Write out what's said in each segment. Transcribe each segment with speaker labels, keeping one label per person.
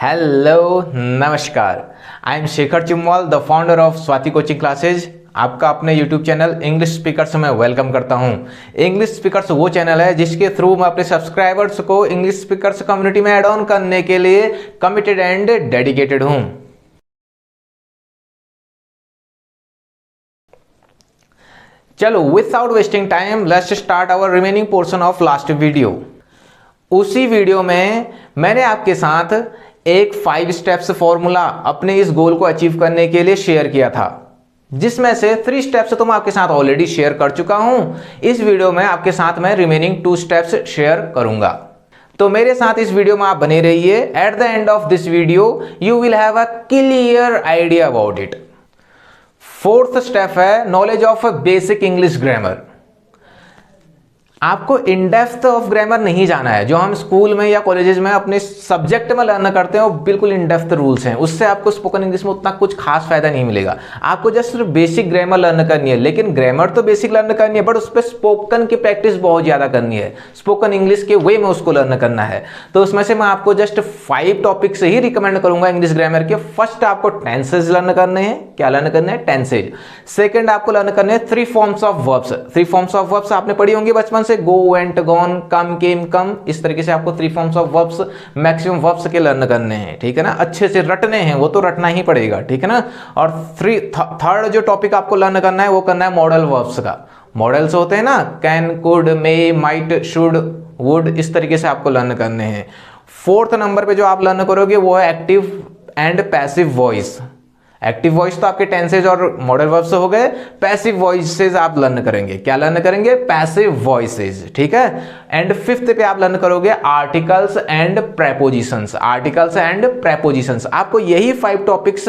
Speaker 1: Hello नमस्कार। I am Shekhar Chimwal, the founder of Swati coaching classes. आपका अपने यूट्यूब चैनल इंग्लिश स्पीकर्स में वेलकम करता हूं। इंग्लिश स्पीकर्स वो चैनल है जिसके थ्रू मैं अपने सब्सक्राइबर्स को इंग्लिश स्पीकर्स कम्युनिटी में ऐड ऑन करने के लिए कमिटेड एंड डेडिकेटेड हूं। चलो without wasting time let's start our remaining portion of last video. उसी वीडियो में मैंने आपके साथ एक 5 स्टेप्स फॉर्मूला अपने इस गोल को अचीव करने के लिए शेयर किया था, जिसमें से 3 स्टेप्स तो मैं आपके साथ ऑलरेडी शेयर कर चुका हूं। इस वीडियो में आपके साथ मैं रिमेनिंग 2 स्टेप्स शेयर करूंगा, तो मेरे साथ इस वीडियो में आप बने रहिए। At the end of this video you will have a clear idea about it. 4th step है knowledge of basic English grammar. आपको इन डेप्थ ऑफ ग्रामर नहीं जाना है। जो हम स्कूल में या कॉलेजेस में अपने सब्जेक्ट में लर्न करते हैं वो बिल्कुल इन डेप्थ रूल्स हैं, उससे आपको स्पोकन इंग्लिश में उतना कुछ खास फायदा नहीं मिलेगा। आपको जस्ट बेसिक ग्रामर लर्न करनी है, लेकिन ग्रामर तो बेसिक लर्न करनी है, बट उस पर स्पोकन की प्रैक्टिस बहुत ज्यादा करनी है। स्पोकन इंग्लिश के वे में उसको लर्न करना है। तो उसमें से मैं आपको जस्ट 5 टॉपिक से ही रिकमेंड करूंगा इंग्लिश ग्रामर के। फर्स्ट आपको टेंसेज लर्न करने हैं। क्या लर्न करने हैं? टेंसेज। सेकेंड आपको लर्न करने हैं 3 forms of verbs. 3 forms of verbs आपने पढ़ी होंगी बचपन से, गो, वेंट, गॉन, कम, केम, कम। इस तरीके से आपको 3 forms of verbs, maximum verbs के लर्न करने हैं, ठीक है ना। अच्छे से रटने हैं, वो तो रटना ही पड़ेगा, ठीक है ना। और थर्ड जो टॉपिक आपको लर्न करना है वो करना है मॉडल वर्ब्स का। मॉडल्स होते हैं ना, can, could, may, might, should, would, इस तरीके से आपको लर्न करने हैं। 4th नंबर पे जो आप लर्न करोगे वो है active and passive voice. Active voice तो आपके टेंसेज और मॉडल वर्ब्स हो गए। पैसिव वॉइसेज आप लर्न करेंगे। क्या लर्न करेंगे? पैसिव वॉइसेज, ठीक है। एंड 5th पे आप लर्न करोगे articles and prepositions. Articles and prepositions, आपको यही 5 टॉपिक्स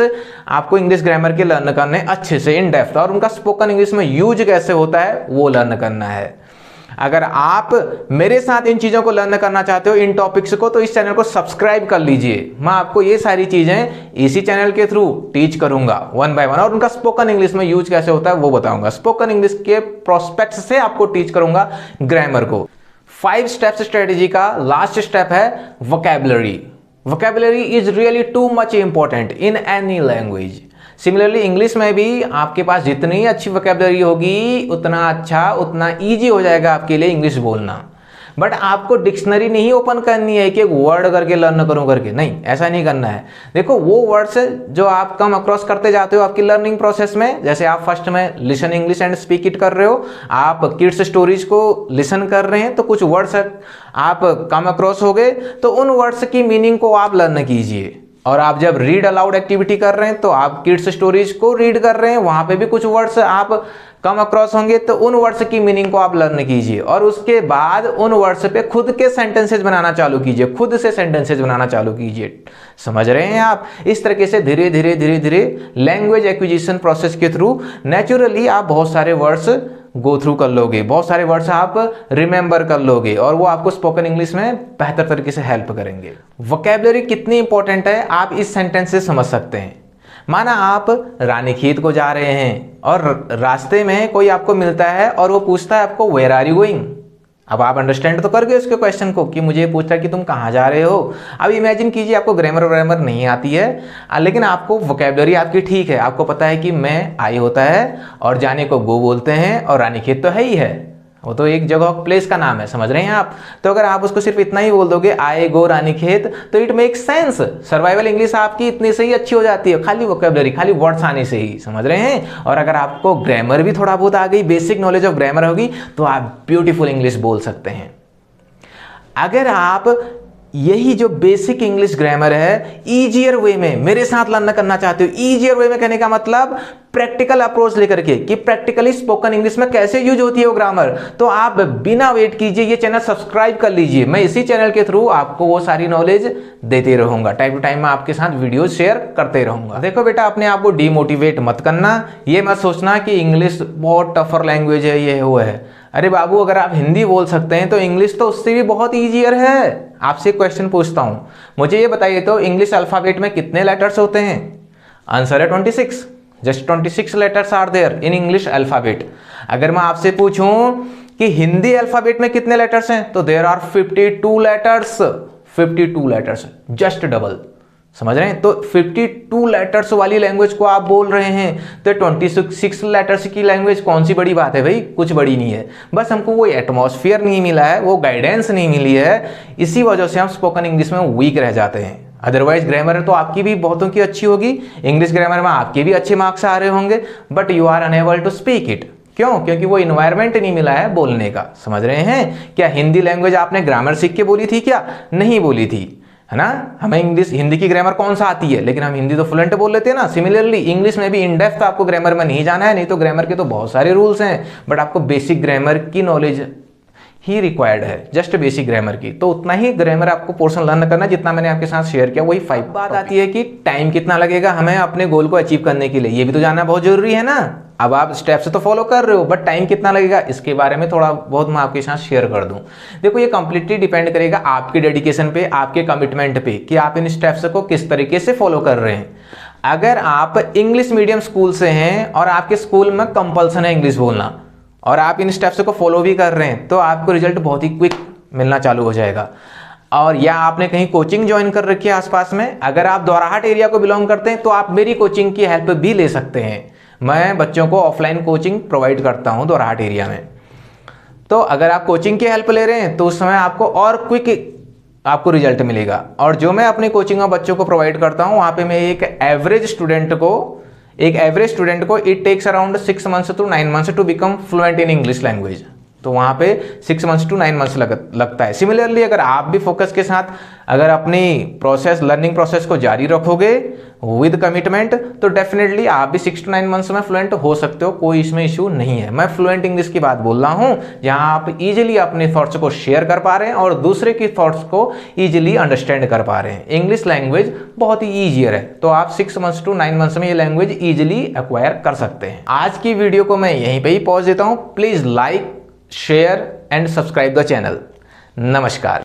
Speaker 1: आपको इंग्लिश ग्रामर के लर्न करने अच्छे से इन डेप्थ, और उनका स्पोकन इंग्लिश में यूज कैसे होता है वो लर्न करना है। अगर आप मेरे साथ इन चीजों को लर्न करना चाहते हो, इन टॉपिक्स को, तो इस चैनल को सब्सक्राइब कर लीजिए। मैं आपको ये सारी चीजें इसी चैनल के थ्रू टीच करूंगा 1 बाय 1, और उनका स्पोकन इंग्लिश में यूज कैसे होता है वो बताऊंगा। स्पोकन इंग्लिश के प्रोस्पेक्ट्स से आपको टीच करूंगा ग्रामर को। 5 स्टेप्स स्ट्रेटेजी का लास्ट स्टेप है vocabulary. Vocabulary is really too much important in any language. Similarly English में भी आपके पास जितनी अच्छी वोकैबुलरी होगी उतना अच्छा, उतना ईजी हो जाएगा आपके लिए इंग्लिश बोलना। बट आपको डिक्शनरी नहीं ओपन करनी है कि एक वर्ड करके लर्न करूं करके, नहीं, ऐसा नहीं करना है। देखो वो वर्ड्स जो आप कम अक्रॉस करते जाते हो आपकी लर्निंग प्रोसेस में, जैसे आप फर्स्ट में listen English and speak it कर रहे हो, आप किड्स स्टोरीज को लिसन कर रहे हैं, तो कुछ वर्ड्स आप कम अक्रॉस हो गए, तो उन वर्ड्स की मीनिंग को आप लर्न कीजिए। और आप जब रीड अलाउड एक्टिविटी कर रहे हैं तो आप किड्स स्टोरीज को रीड कर रहे हैं, वहां पे भी कुछ वर्ड्स आप कम अक्रॉस होंगे, तो उन वर्ड्स की मीनिंग को आप लर्न कीजिए। और उसके बाद उन वर्ड्स पे खुद के सेंटेंसेस बनाना चालू कीजिए, खुद से सेंटेंसेस बनाना चालू कीजिए। समझ रहे हैं आप? इस तरीके से धीरे धीरे धीरे धीरे लैंग्वेज एक्विजिशन प्रोसेस के थ्रू नेचुरली आप बहुत सारे वर्ड्स गो थ्रू कर लोगे, बहुत सारे वर्ड्स आप रिमेंबर कर लोगे, और वो आपको स्पोकन इंग्लिश में बेहतर तरीके से हेल्प करेंगे। वोकैबुलरी कितनी इंपॉर्टेंट है आप इस सेंटेंस से समझ सकते हैं। माना आप रानीखेत को जा रहे हैं और रास्ते में कोई आपको मिलता है और वो पूछता है आपको वेयर आर यू गोइंग। अब आप अंडरस्टैंड तो कर गए उसके क्वेश्चन को कि मुझे पूछता है कि तुम कहाँ जा रहे हो। अब इमेजिन कीजिए आपको ग्रामर नहीं आती है, लेकिन आपको वोकैबुलरी आपकी ठीक है। आपको पता है कि मैं आई होता है और जाने को गो बोलते हैं, और रानीखेत तो है ही है, वो तो एक जगह प्लेस का नाम है। समझ रहे हैं आप? तो अगर आप उसको सिर्फ इतना ही बोल दोगे, आए गो रानीखेत, तो it make sense. Survival English आपकी इतने से ही अच्छी हो जाती है, खाली वोकैबुलरी, खाली वर्ड्स आने से ही। समझ रहे हैं? और अगर आपको ग्रामर भी थोड़ा बहुत आ गई, बेसिक नॉलेज ऑफ ग्रामर होगी, तो आप ब्यूटीफुल इंग्लिश बोल सकते हैं। अगर आप यही जो बेसिक इंग्लिश ग्रामर है ईजियर वे में मेरे साथ लर्न करना चाहते हो, ईजियर वे में कहने का मतलब प्रैक्टिकल अप्रोच लेकर के कि प्रैक्टिकली स्पोकन इंग्लिश में कैसे यूज होती है वो ग्रामर, तो आप बिना वेट कीजिए ये चैनल सब्सक्राइब कर लीजिए। मैं इसी चैनल के थ्रू आपको वो सारी नॉलेज देते रहूंगा, टाइम टू टाइम मैं आपके साथ वीडियो शेयर करते रहूंगा। देखो बेटा, अपने आप को डिमोटिवेट मत करना, ये मत सोचना कि इंग्लिश बहुत टफर लैंग्वेज है, ये वो है। अरे बाबू, अगर आप हिंदी बोल सकते हैं तो इंग्लिश तो उससे भी बहुत ईजियर है। आपसे एक क्वेश्चन पूछता हूं, मुझे ये बताइए तो इंग्लिश अल्फाबेट में कितने लेटर्स होते हैं? आंसर है 26। Just 26 letters are there in English alphabet. अगर मैं आपसे पूछूं कि हिंदी अल्फाबेट में कितने लेटर्स हैं, तो there are 52 letters. 52 letters, just double. समझ रहे हैं? तो 52 लेटर्स वाली लैंग्वेज को आप बोल रहे हैं, तो 26 लेटर्स की लैंग्वेज कौन सी बड़ी बात है भाई? कुछ बड़ी नहीं है, बस हमको वो एटमॉस्फेयर नहीं मिला है, वो गाइडेंस नहीं मिली है, इसी वजह से हम स्पोकन इंग्लिश में वीक रह जाते हैं। अदरवाइज ग्रामर तो आपकी भी बहुतों की अच्छी होगी, इंग्लिश ग्रामर में आपके भी अच्छे मार्क्स आ रहे होंगे, but you are unable to speak it. क्यों? क्योंकि वो इन्वायरमेंट नहीं मिला है बोलने का। समझ रहे हैं? क्या हिंदी लैंग्वेज आपने ग्रामर सीख के बोली थी क्या? नहीं बोली थी, है ना? हमें इंग्लिश हिंदी की ग्रामर कौन सा आती है, लेकिन हम हिंदी तो फ्लुएंट बोल लेते हैं ना। सिमिलरली इंग्लिश में भी इन डेप्थ आपको ग्रामर में नहीं जाना है, नहीं तो ग्रामर के तो बहुत सारे रूल्स हैं, बट आपको बेसिक ग्रामर की नॉलेज ही रिक्वायर्ड है, जस्ट बेसिक ग्रामर की। तो उतना ही ग्रामर आपको पोर्शन लर्न करना जितना मैंने आपके साथ शेयर किया, वही 5। बात आती है कि टाइम कितना लगेगा हमें अपने गोल को अचीव करने के लिए, ये भी तो जानना बहुत जरूरी है ना। अब आप स्टेप्स तो फॉलो कर रहे हो, बट टाइम कितना लगेगा इसके बारे में थोड़ा बहुत मैं आपके साथ शेयर कर दूं। देखो, ये कंप्लीटली डिपेंड करेगा आपके डेडिकेशन पे, आपके कमिटमेंट पे, कि आप इन स्टेप्स को किस तरीके से फॉलो कर रहे हैं। अगर आप इंग्लिश मीडियम स्कूल से हैं और आपके स्कूल में कंपल्सन है इंग्लिश बोलना, और आप इन स्टेप्स को फॉलो भी कर रहे हैं, तो आपको रिजल्ट बहुत ही क्विक मिलना चालू हो जाएगा। और या आपने कहीं कोचिंग ज्वाइन कर रखी है आसपास में, अगर आप दोराहाट एरिया को बिलोंग करते हैं तो आप मेरी कोचिंग की हेल्प भी ले सकते हैं। मैं बच्चों को ऑफलाइन कोचिंग प्रोवाइड करता हूं दोराहाट एरिया में। तो अगर आप कोचिंग की हेल्प ले रहे हैं तो उस समय आपको और क्विक आपको रिजल्ट मिलेगा। और जो मैं अपनी कोचिंग में बच्चों को प्रोवाइड करता हूं, वहां पे मैं एक एवरेज स्टूडेंट को it takes around 6 months to 9 months to become fluent in English language. तो वहाँ पे 6 मंथ्स टू 9 मंथ्स लगता है। सिमिलरली अगर आप भी फोकस के साथ अगर अपनी लर्निंग प्रोसेस को जारी रखोगे विद कमिटमेंट, तो डेफिनेटली आप भी 6 to 9 मंथ्स में फ्लुएंट हो सकते हो, कोई इसमें इशू नहीं है। मैं फ्लुएंट इंग्लिश की बात बोल रहा हूँ, जहाँ आप इजीली अपने थॉट्स को शेयर कर पा रहे हैं और दूसरे की थॉट्स को इजीली अंडरस्टैंड कर पा रहे हैं। इंग्लिश लैंग्वेज बहुत ही ईजियर है, तो आप 6 मंथ्स टू 9 मंथ्स में ये लैंग्वेज इजीली एक्वायर कर सकते हैं। आज की वीडियो को मैं यहीं पर ही पॉज देता हूँ। Please like, share and subscribe the channel. नमस्कार।